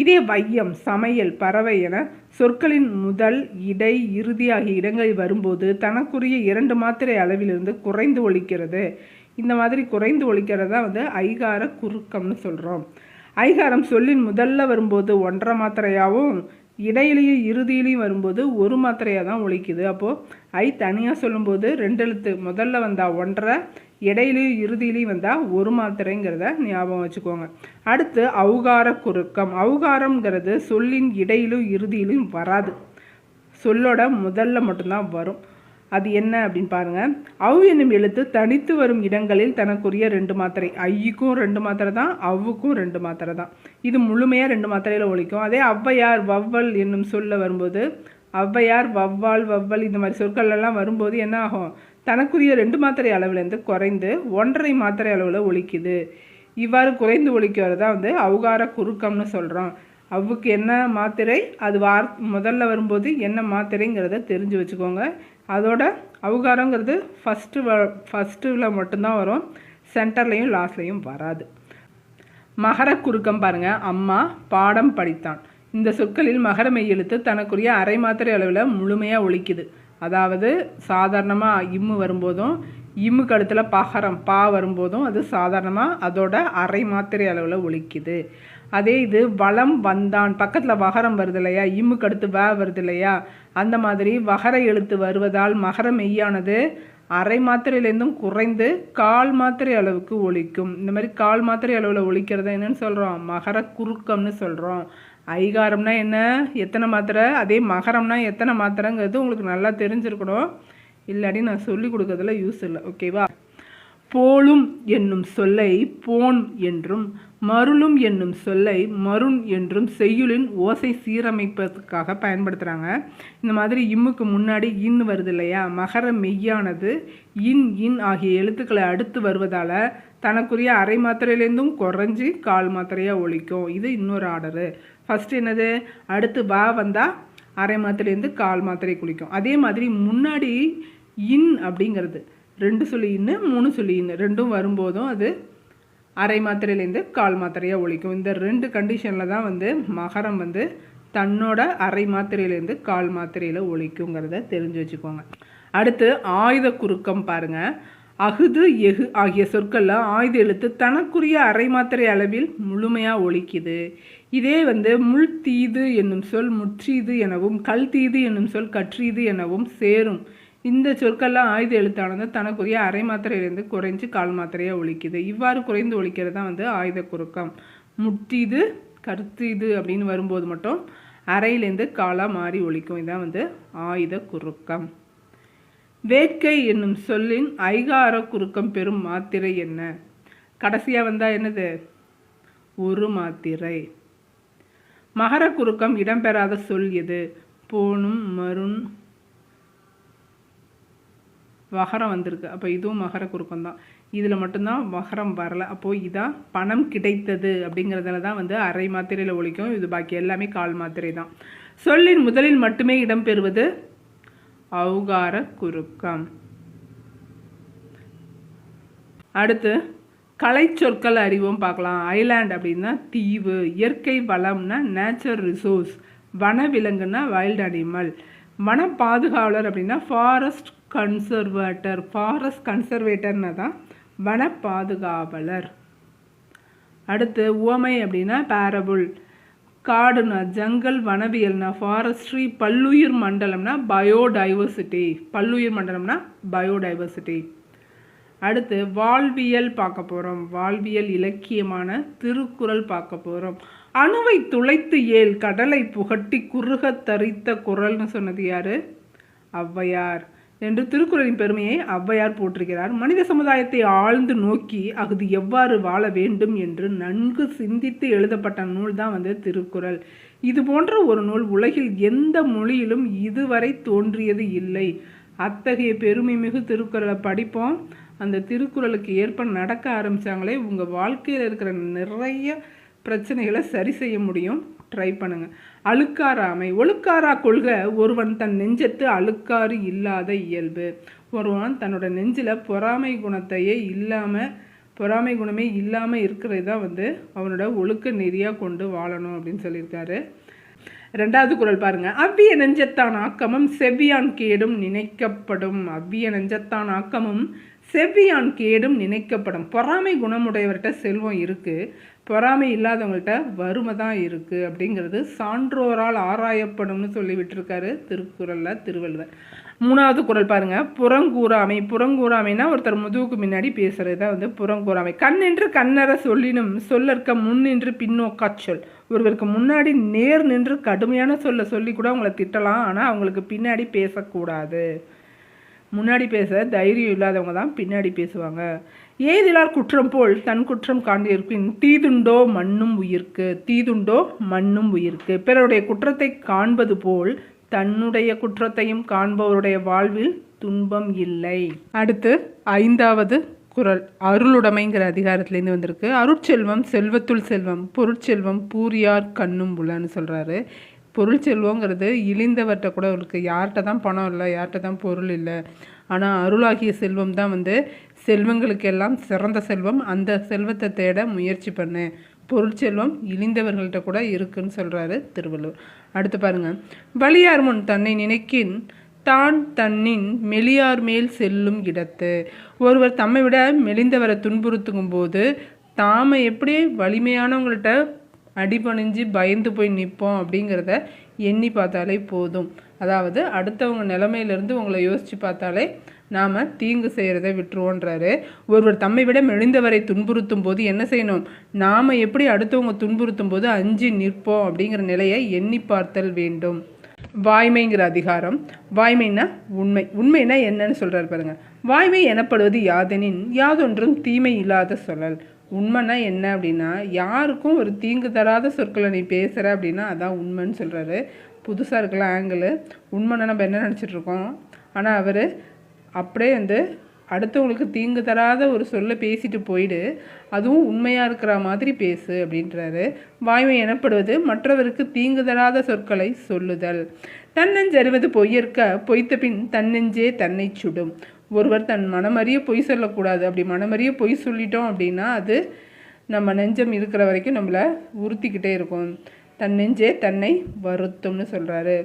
இதே வையம், சமையல், பறவை என சொற்களின் முதல், இடை, இறுதி ஆகிய இடங்களில் வரும்போது தனக்குரிய 2 மாத்திரை அளவிலிருந்து குறைந்து ஒலிக்கிறது. இந்த மாதிரி குறைந்து ஒலிக்கிறதா ஐகார குறுக்கம்னு சொல்கிறோம். ஐகாரம் சொல்லின் முதல்ல வரும்போது 1.5 மாத்திரையாகவும் இடையிலையும் இறுதியிலையும் வரும்போது 1 மாத்திரையாக தான் ஒலிக்குது. அப்போது ஐ தனியாக சொல்லும்போது 2 எழுத்து முதல்ல வந்தால் 1.5, இடையிலையும் இறுதியிலையும் வந்தால் 1 மாத்திரைங்கிறத ஞாபகம் வச்சுக்கோங்க. அடுத்து ஔகார குறுக்கம். ஔகாரம்ங்கிறது சொல்லின் இடையிலும் இறுதியிலும் வராது, சொல்லோட முதல்ல மட்டும்தான் வரும். அது என்ன அப்படின்னு பாருங்கள். அவ் என்னும் எழுத்து தனித்து வரும் இடங்களில் தனக்குரிய 2 மாத்திரை. ஐயுக்கும் 2 மாத்திரை தான், அவ்வுக்கும் 2 மாத்திரை தான். இது முழுமையாக 2 மாத்திரையில் ஒலிக்கும். அதே ஔவையார், வவ்வல் என்னும் சொல்ல வரும்போது, ஔவையார், வவ்வால், வவ்வல் இந்த மாதிரி சொற்கள்லாம் வரும்போது என்ன ஆகும், தனக்குரிய 2 மாத்திரை அளவுலேருந்து குறைந்து 1.5 மாத்திரை அளவில் ஒலிக்குது. இவ்வாறு குறைந்து ஒலிக்கிறதா ஔகார குறுக்கம்னு சொல்கிறோம். அவ்வுக்கு என்ன மாத்திரை, அது முதல்ல வரும்போது என்ன மாத்திரைங்கிறத தெரிஞ்சு வச்சுக்கோங்க. அதோட ஔகாரங்கிறது ஃபஸ்ட்டில் மட்டும்தான் வரும், சென்டர்லையும் லாஸ்ட்லையும் வராது. மகர குறுக்கம் பாருங்கள். அம்மா பாடம் படித்தான். இந்த சொற்களில் மகர மெய் எழுத்து தனக்குரிய 1/2 மாத்திரை அளவில் முழுமையாக ஒலிக்குது. அதாவது சாதாரணமாக இம்மு வரும்போதும் இம்முக்கு அடுத்தில் பகரம் பா வரும்போதும் அது சாதாரணமாக அதோட 1/2 மாத்திரை அளவில் ஒலிக்குது. அதே இது வளம் வந்தான், பக்கத்தில் வகரம் வருது இல்லையா, இம்முக்கு அடுத்து வ வருது இல்லையா, அந்த மாதிரி வகர எழுத்து வருவதால் மகர மெய்யானது 1/2 மாத்திரையிலேருந்தும் குறைந்து 1/4 மாத்திரை அளவுக்கு ஒலிக்கும். இந்த மாதிரி 1/4 மாத்திரை அளவில் ஒலிக்கிறத என்னன்னு சொல்கிறோம், மகர குறுக்கம்னு சொல்கிறோம். ஐகாரம்னா என்ன, எத்தனை மாத்திரை, அதே மகரம்னா எத்தனை மாத்திரைங்கிறது உங்களுக்கு நல்லா தெரிஞ்சிருக்கணும். இல்லாட்டி நான் சொல்லி கொடுக்கறதுல யூஸ் இல்லை. ஓகேவா. போலும் என்னும் சொல்லை போன் என்றும் மருளும் என்னும் சொல்லை மருண் என்றும் செய்யுளின் ஓசை சீரமைப்பதற்காக பயன்படுத்துகிறாங்க. இந்த மாதிரி இம்முக்கு முன்னாடி இன் வருது இல்லையா, மகர மெய்யானது இன் ஆகிய எழுத்துக்களை அடுத்து வருவதால் தனக்குரிய 1/2 மாத்திரையிலேருந்தும் குறைஞ்சி 1/4 மாத்திரையாக ஒலிக்கும். இது இன்னொரு ஆர்டரு. ஃபஸ்ட்டு என்னது, அடுத்து வா வந்தால் 1/2 மாத்திரைலேருந்து 1/4 மாத்திரை குளிக்கும். அதே மாதிரி முன்னாடி இன் அப்படிங்கிறது 2 சொல்லி இன்னு 3 சொல்லி இன்னு ரெண்டும் வரும்போதும் அது 1/2 மாத்திரையிலேருந்து 1/4 மாத்திரையாக ஒலிக்கும். இந்த 2 கண்டிஷனில் தான் மகரம் தன்னோட 1/2 மாத்திரையிலேருந்து 1/4 மாத்திரையில் ஒலிக்குங்கிறத தெரிஞ்சு வச்சுக்கோங்க. அடுத்து ஆயுத குறுக்கம் பாருங்கள். அகுது எகு ஆகிய சொற்களில் ஆயுத எழுத்து தனக்குரிய 1/2 மாத்திரை அளவில் முழுமையாக ஒலிக்குது. இதே முள்தீது என்னும் சொல் முற்றீது எனவும் கல்தீது என்னும் சொல் கற்றீது எனவும் சேரும். இந்த சொற்கள்லாம் ஆயுத எழுத்தானது தனக்குரிய 1/2 மாத்திரையிலேருந்து குறைஞ்சி 1/4 மாத்திரையாக ஒலிக்குது. இவ்வாறு குறைந்து ஒலிக்கிறது தான் ஆயுத குறுக்கம். முற்றீது கருத்தீது அப்படின்னு வரும்போது மட்டும் அறையிலேருந்து காலாக மாறி ஒலிக்கும். இதான் வந்து ஆயுத குறுக்கம். வேட்கை என்னும் சொல்லின் ஐகார குறுக்கம் பெறும் மாத்திரை என்ன? கடைசியாக வந்தால் என்னது? ஒரு மாத்திரை. மகர குறுக்கம் இடம்பெறாத சொல் எது? போனும் மருண் வகரம் வந்திருக்கு. அப்போ இதுவும் மகர குறுக்கம் தான். இதில் மட்டும்தான் மகரம் வரலை. அப்போது இதான் பணம் கிடைத்தது அப்படிங்கிறதுல தான் வந்து அரை மாத்திரையில் ஒலிக்கும். இது பாக்கி எல்லாமே கால் மாத்திரை தான். சொல்லின் முதலில் மட்டுமே இடம்பெறுவது ஔகார குறுக்கம். அடுத்து கலை சொற்கள் அறிவும் பார்க்கலாம். ஐலாண்ட் அப்படின்னா தீவு, இயற்கை வளம்னா நேச்சர் ரிசோர்ஸ், வனவிலங்குன்னா வைல்ட் அனிமல், வன பாதுகாவலர் அப்படின்னா ஃபாரஸ்ட் கன்சர்வேட்டர், ஃபாரஸ்ட் கன்சர்வேட்டர்னா தான் வன பாதுகாவலர். அடுத்து உவமை அப்படின்னா பேரபுள், காடுனா ஜங்கல், வனவியல்னா ஃபாரஸ்ட்ரி, பல்லுயிர் மண்டலம்னா பயோடைவர்சிட்டி, பல்லுயிர் மண்டலம்னா பயோடைவர்சிட்டி. அடுத்து வாழ்வியல் பார்க்க போகிறோம். வாழ்வியல் இலக்கியமான திருக்குறள் பார்க்க போகிறோம். அணுவை துளைத்து ஏல் கடலை புகட்டி குறுக தரித்த குறள்னு சொன்னது யாரு? ஔவையார் என்று திருக்குறளின் பெருமையை ஔவையார் போற்றிருக்கிறார். மனித சமுதாயத்தை ஆழ்ந்து நோக்கி அது எவ்வாறு வாழ வேண்டும் என்று நன்கு சிந்தித்து எழுதப்பட்ட நூல் தான் வந்து திருக்குறள். இது போன்ற ஒரு நூல் உலகில் எந்த மொழியிலும் இதுவரை தோன்றியது இல்லை. அத்தகைய பெருமை மிகு திருக்குறளை படிப்போம். அந்த திருக்குறளுக்கு ஏற்ப நடக்க ஆரம்பித்தாங்களே உங்கள் வாழ்க்கையில் இருக்கிற நிறைய பிரச்சனைகளை சரி செய்ய முடியும். ட்ரை பண்ணுங்க. அழுக்காராமை, ஒழுக்காரா கொள்க ஒருவன் தன் நெஞ்சத்து அழுக்காறு இல்லாத இயல்பு. ஒருவன் தன்னோட நெஞ்சில் பொறாமை குணமே இல்லாமல் இருக்கிறது தான் வந்து அவனோட ஒழுக்க நெறியாக கொண்டு வாழணும் அப்படின்னு சொல்லியிருக்காரு. ரெண்டாவது குறள் பாருங்க. அவ்விய நெஞ்சத்தான் ஆக்கமும் செவ்வியான் கேடும் நினைக்கப்படும். அவ்விய நெஞ்சத்தான் ஆக்கமும் செவ்வியான் கேடும் நினைக்கப்படும். பொறாமை குணமுடையவர்கிட்ட செல்வம் இருக்குது, பொறாமை இல்லாதவங்கள்ட்ட வறுமை தான் இருக்குது அப்படிங்கிறது சான்றோரால் ஆராயப்படும்னு சொல்லி விட்டுருக்காரு திருக்குறளில் திருவள்ளுவர். மூணாவது குறள் பாருங்க. புறங்கூறாமை. புறங்கூறாமைனா ஒருத்தர் முதுகுக்கு முன்னாடி பேசுறது தான் வந்து புறங்கூறாமை. கண்ணென்று கண்ணற சொல்லினும் சொல்லற்க முன்னின்று பின்னோக்கா சொல். ஒருவருக்கு முன்னாடி நேர் நின்று கடுமையான சொல்லி கூட அவங்கள திட்டலாம், ஆனால் அவங்களுக்கு பின்னாடி பேசக்கூடாது. முன்னாடி பேச தைரியம் இல்லாதவங்க தான் பின்னாடி பேசுவாங்க. ஏதிலார் குற்றம் போல் தன் குற்றம் காண்பின் தீதுண்டோ மண்ணும் உயிர்க்கு. தீதுண்டோ மண்ணும் உயிர்க்கு. பிறருடைய குற்றத்தை காண்பது போல் தன்னுடைய குற்றத்தையும் காண்பவருடைய வாழ்வில் துன்பம் இல்லை. அடுத்து ஐந்தாவது குறள் அருளுடைமைங்கிற அதிகாரத்துலேருந்து வந்திருக்கு. அருட்செல்வம் செல்வத்துள் செல்வம், பொருட்செல்வம் பூரியார் கண்ணும் புலன்னு சொல்கிறாரு. பொருள் செல்வங்கிறது இழிந்தவர்கிட்ட கூட இருக்கு. யார்கிட்ட தான் பணம் இல்லை, யார்கிட்ட தான் பொருள் இல்லை, ஆனால் அருளாகிய செல்வம் தான் வந்து செல்வங்களுக்கெல்லாம் சிறந்த செல்வம். அந்த செல்வத்தை தேட முயற்சி பண்ணு. பொருட்செல்வம் இழிந்தவர்கள்ட்ட கூட இருக்குன்னு சொல்கிறாரு திருவள்ளுவர். அடுத்து பாருங்க. வலியார் முன் தன்னை நினைக்கின் தான் தன்னின் மெலியார் மேல் செல்லும் இடத்து. ஒருவர் தம்மை விட மெலிந்தவரை துன்புறுத்தும் போது தாமை எப்படி வலிமையானவங்கள்ட்ட அடிபணிஞ்சு பயந்து போய் நிற்போம் அப்படிங்கிறத எண்ணி பார்த்தாலே போதும். அதாவது அடுத்தவங்க நிலைமையிலேருந்து உங்களை யோசித்து பார்த்தாலே நாம் தீங்கு செய்கிறத விட்டுருவோன்றாரு. ஒருவர் தம்மை விட மெலிந்தவரை துன்புறுத்தும் போது என்ன செய்யணும்? நாம் எப்படி அடுத்தவங்க துன்புறுத்தும் போது அஞ்சு நிற்போம் அப்படிங்கிற நிலையை எண்ணி பார்த்தல் வேண்டும். வாய்மைங்கிற அதிகாரம். வாய்மைன்னா உண்மை. உண்மைன்னா என்னன்னு சொல்கிறார் பாருங்க. வாய்மை எனப்படுவது யாதெனின் யாதொன்றும் தீமை இல்லாத சொல்லல். உண்மைன்னா என்ன அப்படின்னா யாருக்கும் ஒரு தீங்கு தராத சொற்களை நீ பேசுகிற அப்படின்னா அதான் உண்மைன்னு சொல்கிறாரு. புதுசாக இருக்கலாம் ஆங்கிள். உண்மைன்னா நம்ம என்ன நினச்சிட்ருக்கோம், ஆனால் அவர் அப்படியே வந்து அடுத்தவங்களுக்கு தீங்கு தராத ஒரு சொல்லை பேசிட்டு போயிடு, அதுவும் உண்மையாக இருக்கிற மாதிரி பேசு அப்படின்றாரு. வாய்மை எனப்படுவது மற்றவருக்கு தீங்கு தராத சொற்களை சொல்லுதல். தன்னெஞ்சறிவது பொய்யற்க பொய்த்த பின் தன்னெஞ்சே தன்னை சுடும். ஒருவர் தன் மனமறிய பொய் சொல்லக்கூடாது. அப்படி மனமறிய பொய் சொல்லிட்டோம் அப்படின்னா அது நம்ம நெஞ்சம் இருக்கிற வரைக்கும் நம்மளை உறுத்திக்கிட்டே இருக்கும். தன் நெஞ்சே தன்னை வருத்தும்னு சொல்கிறாரு.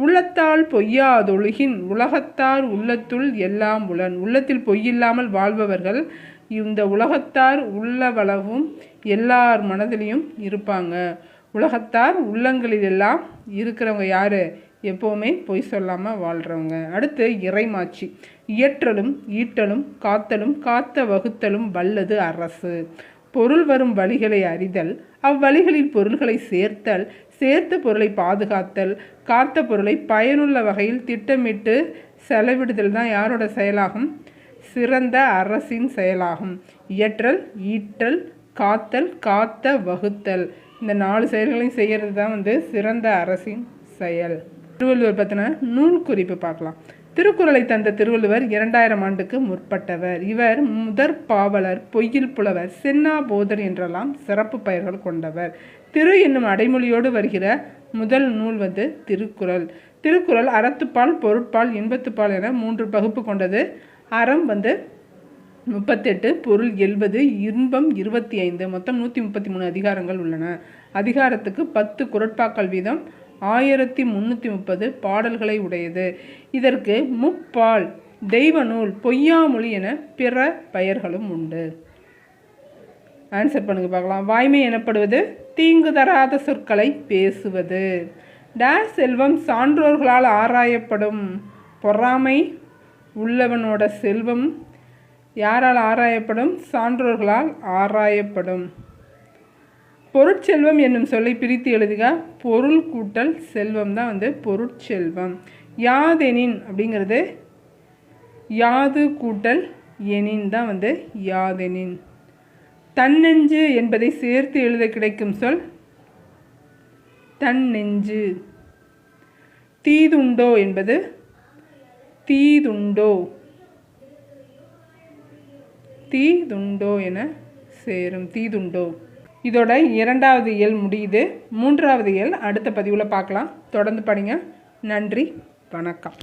உள்ளத்தால் பொய்யாதொழுகின் உலகத்தார் உள்ளத்துள் எல்லாம் உளன். உள்ளத்தில் பொய்யில்லாமல் வாழ்பவர்கள் இந்த உலகத்தார் உள்ளவளவும் எல்லார் மனதிலையும் இருப்பாங்க. உலகத்தார் உள்ளங்களிலெல்லாம் இருக்கிறவங்க யார்? எப்போவுமே பொய் சொல்லாமல் வாழ்கிறவங்க. அடுத்து இறைமாட்சி. இயற்றலும் ஈட்டலும் காத்தலும் காத்த வகுத்தலும் வல்லது அரசு. பொருள் வரும் வழிகளை அறிதல், அவ்வழிகளில் பொருள்களை சேர்த்தல், சேர்த்த பொருளை பாதுகாத்தல், காத்த பொருளை பயனுள்ள வகையில் திட்டமிட்டு செலவிடுதல் தான் யாரோட செயலாகும்? சிறந்த அரசின் செயலாகும். இயற்றல், ஈட்டல், காத்தல், காத்த, வகுத்தல், இந்த 4 செயல்களையும் செய்கிறது தான் சிறந்த அரசின் செயல். திருவள்ளுவர் பற்றின நூல் குறிப்பு பார்க்கலாம். திருக்குறளை தந்த திருவள்ளுவர் 2000 ஆண்டுக்கு முற்பட்டவர். இவர் முதற் பாவலர், பொய்யில் புலவர், சென்னா போதர் என்றெல்லாம் சிறப்பு பெயர்கள் கொண்டவர். திரு என்னும் அடைமொழியோடு வருகிற முதல் நூல் திருக்குறள். திருக்குறள் அறத்துப்பால், பொருட்பால், இன்பத்துப்பால் என 3 பகுப்பு கொண்டது. அறம் 38, பொருள் 70, இன்பம் 25, மொத்தம் 133 அதிகாரங்கள் உள்ளன. அதிகாரத்துக்கு 10 குறட்பாக்கள் வீதம் 1330 பாடல்களை உடையது. இதற்கு முப்பால், தெய்வ நூல், பொய்யாமொழி என பிற பெயர்களும் உண்டு. ஆன்சர் பண்ணுங்க பார்க்கலாம். வாய்மை எனப்படுவது தீங்கு தராத சொற்களை பேசுவது. டேஸ் செல்வம் சான்றோர்களால் ஆராயப்படும். பொறாமை உள்ளவனோட செல்வம் யாரால் ஆராயப்படும்? சான்றோர்களால் ஆராயப்படும். பொருட்செல்வம் என்னும் சொல்லை பிரித்து எழுதுக. பொருள் கூட்டல் செல்வம் தான் பொருட்செல்வம். யாதெனின் அப்படிங்கிறது யாது கூட்டல் எனின் தான் யாதெனின். தன்னெஞ்சு என்பதை சேர்த்து எழுத கிடைக்கும் சொல் தன்னெஞ்சு. தீதுண்டோ என்பது தீதுண்டோ. தீதுண்டோ என சேரும். தீதுண்டோ. இதோட 2வது இயல் முடியுது. 3வது இயல் அடுத்த பதிவில் பார்க்கலாம். தொடர்ந்து படிங்க. நன்றி, வணக்கம்.